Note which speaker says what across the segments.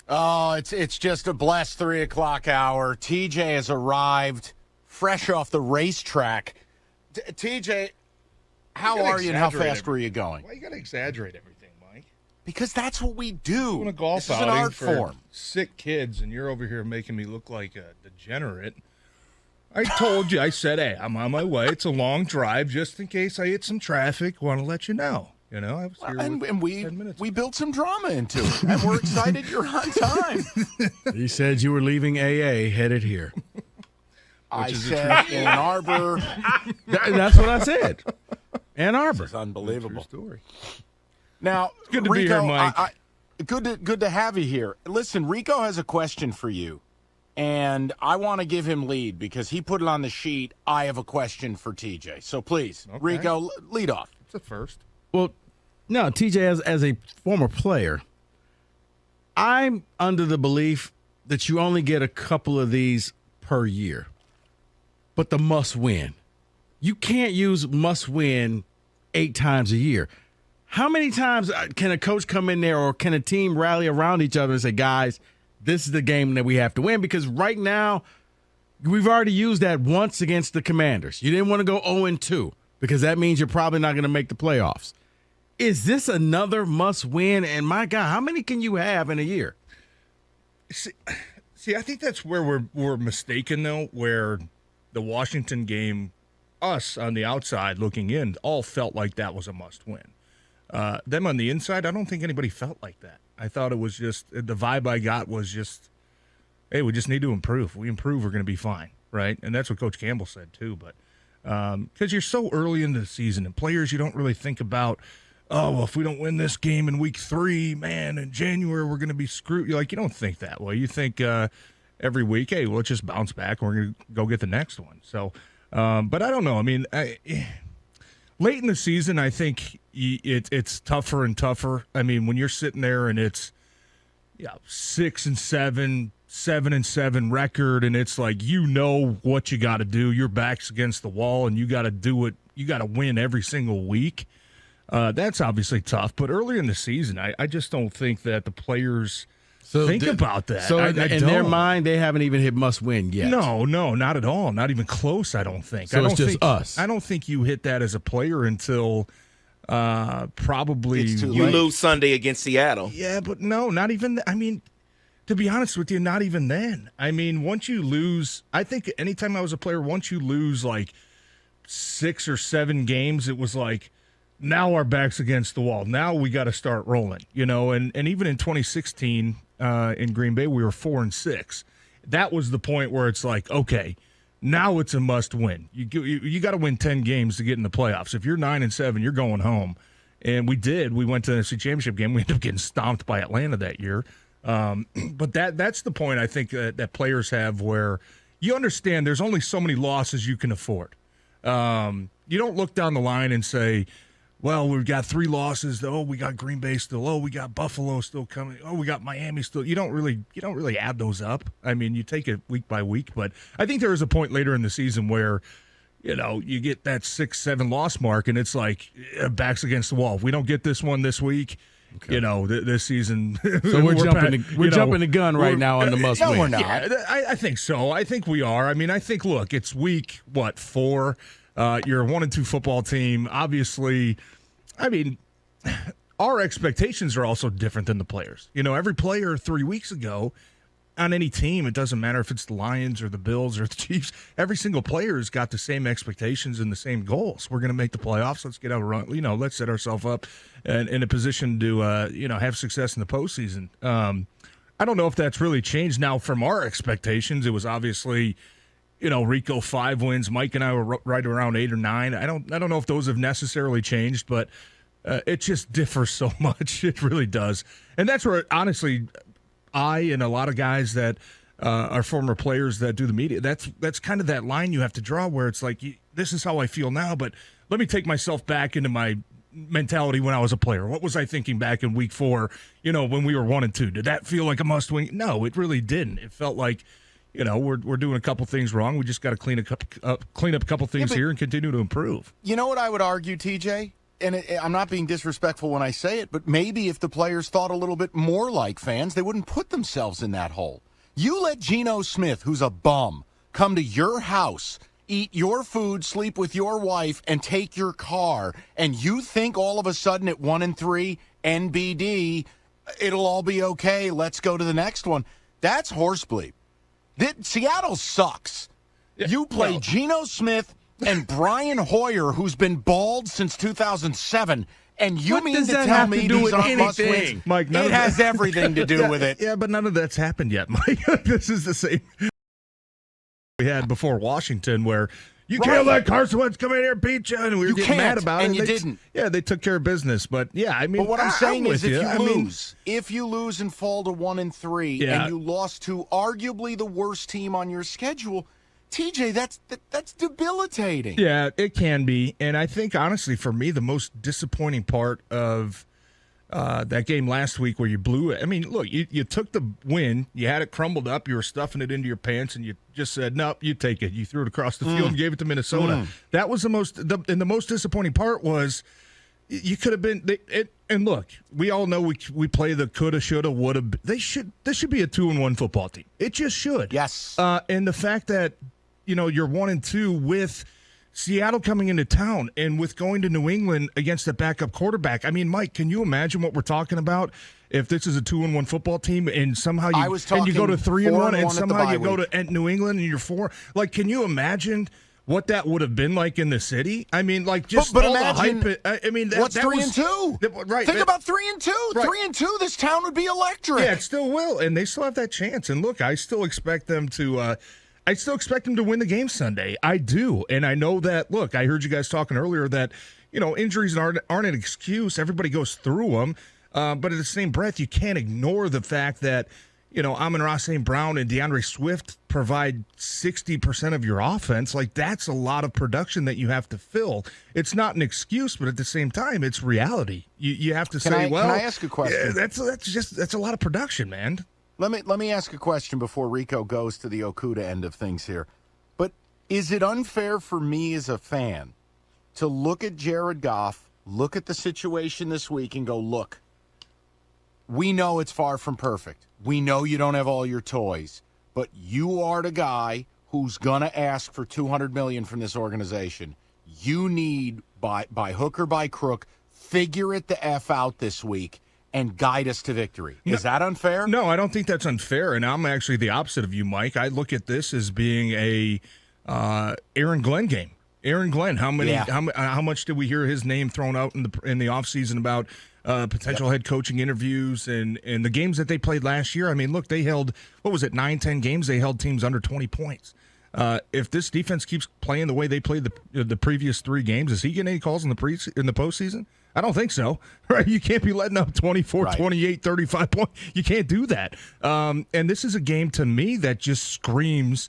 Speaker 1: Oh, it's just a blessed 3 o'clock hour. TJ has arrived fresh off the racetrack. TJ, how are you and how fast were you going?
Speaker 2: Why you got to exaggerate everything, Mike?
Speaker 1: Because that's what we do.
Speaker 2: Doing a golf
Speaker 1: this is an art
Speaker 2: for
Speaker 1: form.
Speaker 2: Sick kids, and you're over here making me look like a degenerate. I told you, I said, hey, I'm on my way. It's a long drive. Just in case I hit some traffic, want to let you know. You know, I was here
Speaker 1: and we
Speaker 2: 10 minutes.
Speaker 1: we built some drama into it, and we're excited you're on time.
Speaker 3: You said you were leaving AA, headed here.
Speaker 1: I said Ann Arbor.
Speaker 3: That's what I said. Ann Arbor.
Speaker 1: It's unbelievable.
Speaker 2: True story.
Speaker 1: Now,
Speaker 2: It's good to
Speaker 1: Rico,
Speaker 2: be here, Mike.
Speaker 1: Good to have you here. Listen, Rico has a question for you, and I want to give him lead because he put it on the sheet. I have a question for TJ. So please,
Speaker 2: Okay.
Speaker 1: Rico, lead off.
Speaker 2: It's a first.
Speaker 3: Well, no, TJ, as a former player, I'm under the belief that you only get a couple of these per year, but the must win. You can't use must win 8 times a year. How many times can a coach come in there or can a team rally around each other and say, guys, this is the game that we have to win? Because right now, we've already used that once against the Commanders. You didn't want to go 0-2 because that means you're probably not going to make the playoffs. Is this another must win? And my God, how many can you have in a year?
Speaker 2: See, I think that's where we're mistaken, though, where the Washington game, us on the outside looking in, all felt like that was a must-win. Them on the inside, I don't think anybody felt like that. I thought it was just the vibe I got was just, hey, we just need to improve. If we improve, we're going to be fine, right? And that's what Coach Campbell said, too. But because you're so early into the season and players you don't really think about, oh, well, if we don't win this game in week 3, man, in January we're going to be screwed. You don't think that way. You think every week, hey, well, let's just bounce back and we're going to go get the next one. So, but I don't know. I mean, late in the season, I think it's tougher and tougher. I mean, when you're sitting there and it's 6-7, 7-7 record, and it's like what you got to do. Your back's against the wall, and you got to do it. You got to win every single week. That's obviously tough, but early in the season, I just don't think that the players think about that.
Speaker 3: So in their mind, they haven't even hit must win yet.
Speaker 2: No, not at all. Not even close, I don't think.
Speaker 3: So it's just us.
Speaker 2: I don't think you hit that as a player until probably
Speaker 4: you lose Sunday against Seattle.
Speaker 2: Yeah, but no, not even. I mean, to be honest with you, not even then. I mean, once you lose, I think anytime I was a player, once you lose like 6 or 7 games, it was like, now our back's against the wall. Now we got to start rolling, and even in 2016 in Green Bay, we were 4-6. That was the point where it's like, okay, now it's a must win. You got to win 10 games to get in the playoffs. If you're 9-7, you're going home. And we did. We went to the NFC Championship game. We ended up getting stomped by Atlanta that year. But that's the point I think that players have where you understand there's only so many losses you can afford. You don't look down the line and say, well, we've got 3 losses. Oh, we got Green Bay still. Oh, we got Buffalo still coming. Oh, we got Miami still. You don't really add those up. I mean, you take it week by week. But I think there is a point later in the season where, you get that 6-7 loss mark, and it's like backs against the wall. If we don't get this one this week, okay, this season.
Speaker 3: So we're jumping the gun right now on the must win.
Speaker 1: No, we're not.
Speaker 2: Yeah, I think so. I think we are. I mean, I think, look, it's week 4. You're a 1-2 football team. Obviously, I mean, our expectations are also different than the players. Every player 3 weeks ago on any team, it doesn't matter if it's the Lions or the Bills or the Chiefs, every single player has got the same expectations and the same goals. We're going to make the playoffs. Let's get out a run. Let's set ourselves up in a position to, have success in the postseason. I don't know if that's really changed now from our expectations. It was obviously, Rico 5 wins. Mike and I were right around 8 or 9. I don't know if those have necessarily changed, but it just differs so much. It really does. And that's where, honestly, I and a lot of guys that are former players that do the media, that's kind of that line you have to draw where it's like, this is how I feel now, but let me take myself back into my mentality when I was a player. What was I thinking back in week 4, when we were 1-2? Did that feel like a must-win? No, it really didn't. It felt like, we're doing a couple things wrong. We just got to clean up a couple things here and continue to improve.
Speaker 1: You know what I would argue, TJ? I'm not being disrespectful when I say it, but maybe if the players thought a little bit more like fans, they wouldn't put themselves in that hole. You let Geno Smith, who's a bum, come to your house, eat your food, sleep with your wife, and take your car, and you think all of a sudden at 1-3, NBD, it'll all be okay, let's go to the next one. That's horse bleep. Seattle sucks. You play Geno Smith and Brian Hoyer, who's been bald since 2007, and you
Speaker 3: What
Speaker 1: mean
Speaker 3: does
Speaker 1: to
Speaker 3: that
Speaker 1: tell
Speaker 3: have
Speaker 1: me
Speaker 3: to do
Speaker 1: these
Speaker 3: with
Speaker 1: aren't
Speaker 3: anything?
Speaker 1: must-wins?
Speaker 2: Mike, none
Speaker 1: It
Speaker 2: of that-
Speaker 1: has everything to do with it.
Speaker 2: Yeah, but none of that's happened yet, Mike. This is the same we had before Washington, where you can't let Carson Wentz come in here and beat you, and we were getting mad about it.
Speaker 1: And you didn't.
Speaker 2: Yeah, they took care of business. But, yeah, I mean,
Speaker 1: But what I'm saying is if you
Speaker 2: lose,
Speaker 1: lose and fall to 1-3
Speaker 2: Yeah.
Speaker 1: and you lost to arguably the worst team on your schedule, TJ, that's debilitating.
Speaker 2: yeah, it can be. And I think, honestly, for me, the most disappointing part of that game last week where you blew it. I mean, look, you took the win, you had it crumbled up, you were stuffing it into your pants, and you just said, nope, you take it. You threw it across the field and gave it to Minnesota. That was the most disappointing part was you could have been. And look, we all know we play the coulda, shoulda, woulda. This should be a 2-1 football team. It just should.
Speaker 1: Yes.
Speaker 2: And the fact that you're 1-2 with Seattle coming into town and with going to New England against a backup quarterback. I mean, Mike, can you imagine what we're talking about if this is a 2-1 football team and somehow you go to 3-1 and somehow you go to New England and you're 4? Like, can you imagine what that would have been like in the city? I mean, like just
Speaker 1: but
Speaker 2: all
Speaker 1: imagine
Speaker 2: the hype. I mean,
Speaker 1: what's 3-2?
Speaker 2: Right.
Speaker 1: Think about 3-2.
Speaker 2: Right.
Speaker 1: 3-2. This town would be electric.
Speaker 2: Yeah, it still will, and they still have that chance. And look, I still expect them to. I still expect them to win the game Sunday. I do, and I know that. Look, I heard you guys talking earlier that injuries aren't an excuse. Everybody goes through them, but at the same breath, you can't ignore the fact that Amon-Ra St. Brown and DeAndre Swift provide 60% of your offense. Like, that's a lot of production that you have to fill. It's not an excuse, but at the same time, it's reality. You have to
Speaker 1: Can I ask a question?
Speaker 2: Yeah, that's a lot of production, man.
Speaker 1: Let me ask a question before Rico goes to the Okuda end of things here. But is it unfair for me as a fan to look at Jared Goff, look at the situation this week, and go, look, we know it's far from perfect. We know you don't have all your toys, but you are the guy who's going to ask for $200 million from this organization. You need, by hook or by crook, figure it the F out this week and guide us to victory. Is that unfair?
Speaker 2: No, I don't think that's unfair, and I'm actually the opposite of you, Mike. I look at this as being a Aaron Glenn game. Aaron Glenn, how much did we hear his name thrown out in the offseason about potential head coaching interviews and the games that they played last year? I mean, look, they held, 9-10 games, they held teams under 20 points. If this defense keeps playing the way they played the previous 3 games, is he getting any calls in the postseason? I don't think so. Right? You can't be letting up 24, 28, 35 points. You can't do that. And this is a game to me that just screams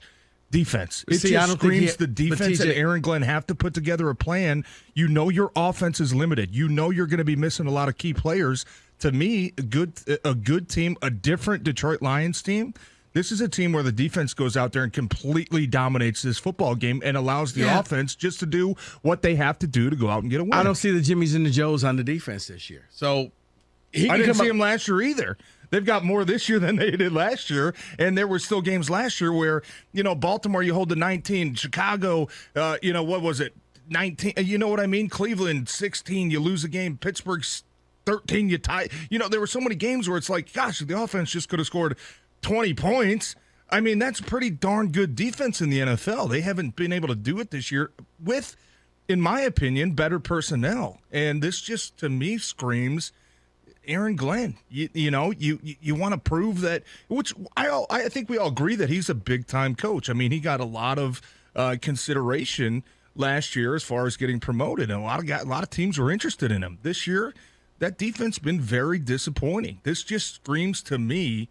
Speaker 2: defense. It just screams the defense and Aaron Glenn have to put together a plan. Your offense is limited. You're going to be missing a lot of key players. To me, a good team, a different Detroit Lions team. This is a team where the defense goes out there and completely dominates this football game and allows the offense just to do what they have to do to go out and get a win.
Speaker 3: I don't see the Jimmies and the Joes on the defense this year. So
Speaker 2: I didn't see him last year either. They've got more this year than they did last year, and there were still games last year where, Baltimore, you hold to 19, Chicago, what was it, 19, you know what I mean? Cleveland, 16, you lose a game, Pittsburgh, 13, you tie. There were so many games where it's like, gosh, the offense just could have scored 20 points. I mean, that's pretty darn good defense in the NFL. They haven't been able to do it this year with, in my opinion, better personnel. And this just, to me, screams Aaron Glenn. You want to prove that, which I think we all agree that he's a big-time coach. I mean, he got a lot of consideration last year as far as getting promoted, and a lot of teams were interested in him. This year, that defense been very disappointing. This just screams to me,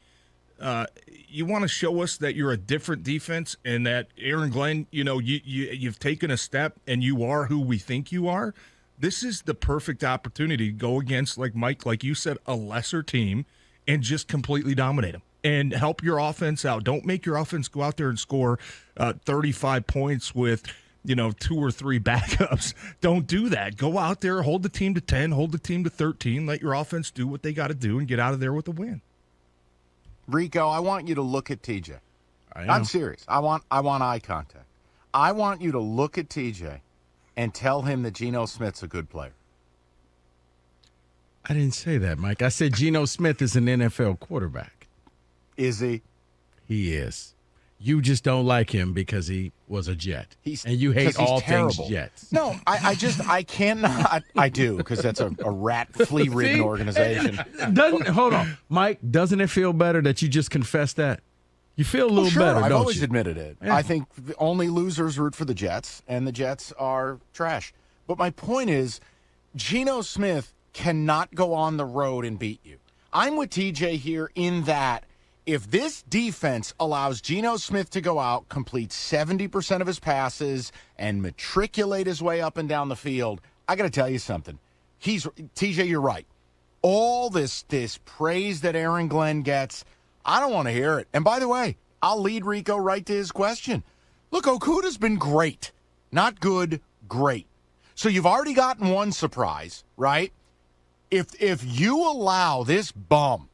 Speaker 2: you want to show us that you're a different defense and that Aaron Glenn, you've taken a step and you are who we think you are. This is the perfect opportunity to go against, like Mike, like you said, a lesser team and just completely dominate them and help your offense out. Don't make your offense go out there and score 35 points with 2 or 3 backups. Don't do that. Go out there, hold the team to 10, hold the team to 13, let your offense do what they got to do and get out of there with a win.
Speaker 1: Rico, I want you to look at TJ.
Speaker 3: I'm
Speaker 1: serious. I want eye contact. I want you to look at TJ and tell him that Geno Smith's a good player.
Speaker 3: I didn't say that, Mike. I said Geno Smith is an NFL quarterback.
Speaker 1: Is he?
Speaker 3: He is. You just don't like him because he was a Jet. And you hate all
Speaker 1: terrible.
Speaker 3: things Jets.
Speaker 1: No, I cannot. I do, because that's a rat flea-ridden organization.
Speaker 3: Hold on. Mike, doesn't it feel better that you just confessed that? You feel a little
Speaker 1: sure,
Speaker 3: better,
Speaker 1: I've
Speaker 3: don't
Speaker 1: always
Speaker 3: you?
Speaker 1: admitted it.
Speaker 3: Yeah.
Speaker 1: I think only losers root for the Jets, and the Jets are trash. But my point is, Geno Smith cannot go on the road and beat you. I'm with TJ here in that if this defense allows Geno Smith to go out, complete 70% of his passes, and matriculate his way up and down the field, I got to tell you something. TJ, you're right. All this praise that Aaron Glenn gets, I don't want to hear it. And by the way, I'll lead Rico right to his question. Look, Okuda's been great. Not good, great. So you've already gotten one surprise, right? If you allow this bum,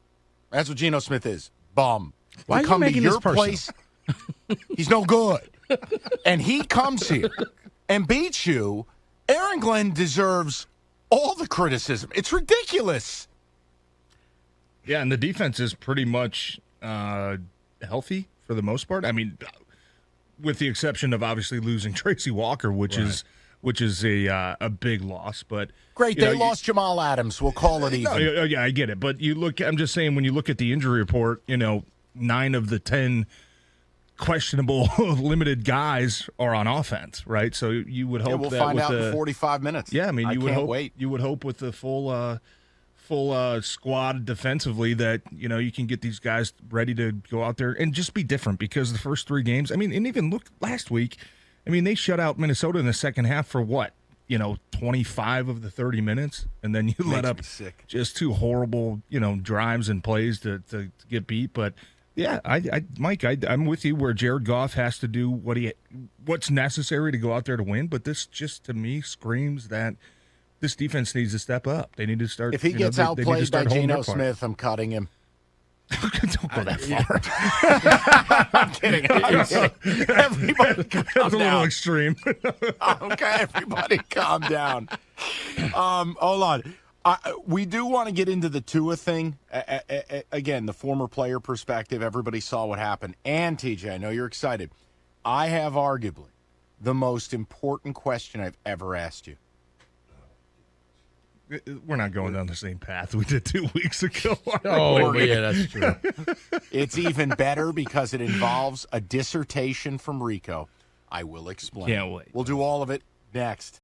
Speaker 1: that's what Geno Smith is, bum,
Speaker 3: Why
Speaker 1: to
Speaker 3: are
Speaker 1: come
Speaker 3: you
Speaker 1: to
Speaker 3: making
Speaker 1: your
Speaker 3: this personal?
Speaker 1: place, he's no good. And he comes here and beats you, Aaron Glenn deserves all the criticism. It's ridiculous.
Speaker 2: Yeah, and the defense is pretty much healthy for the most part. I mean, with the exception of obviously losing Tracy Walker, which is a big loss. But
Speaker 1: Great, they lost Jamal Adams. We'll call it even.
Speaker 2: No, yeah, I get it. But I'm just saying, when you look at the injury report, 9 of the 10 questionable limited guys are on offense, right? So you would hope
Speaker 1: we'll
Speaker 2: that
Speaker 1: find
Speaker 2: with
Speaker 1: out
Speaker 2: the
Speaker 1: in 45 minutes.
Speaker 2: Yeah, I mean, you would
Speaker 1: can't
Speaker 2: hope
Speaker 1: wait.
Speaker 2: You would hope with the full squad defensively that you can get these guys ready to go out there and just be different, because the first 3 games, I mean, and even look last week, I mean, they shut out Minnesota in the second half for what? 25 of the 30 minutes, and then you let up just 2 horrible, drives and plays to get beat. But yeah, Mike, I'm with you where Jared Goff has to do what's necessary to go out there to win. But this just, to me, screams that this defense needs to step up. They need to start.
Speaker 1: If he gets outplayed by Geno Smith, I'm cutting him.
Speaker 2: Don't go that far.
Speaker 1: I'm kidding. Everybody calm
Speaker 2: That's a
Speaker 1: down.
Speaker 2: little extreme.
Speaker 1: Okay, everybody calm down. Hold on. We do want to get into the Tua thing. Again, the former player perspective. Everybody saw what happened. And, TJ, I know you're excited. I have arguably the most important question I've ever asked you.
Speaker 2: We're not going down the same path we did 2 weeks ago.
Speaker 3: Oh, yeah, that's true.
Speaker 1: It's even better because it involves a dissertation from Rico. I will explain.
Speaker 2: Can't wait.
Speaker 1: We'll do all of it next.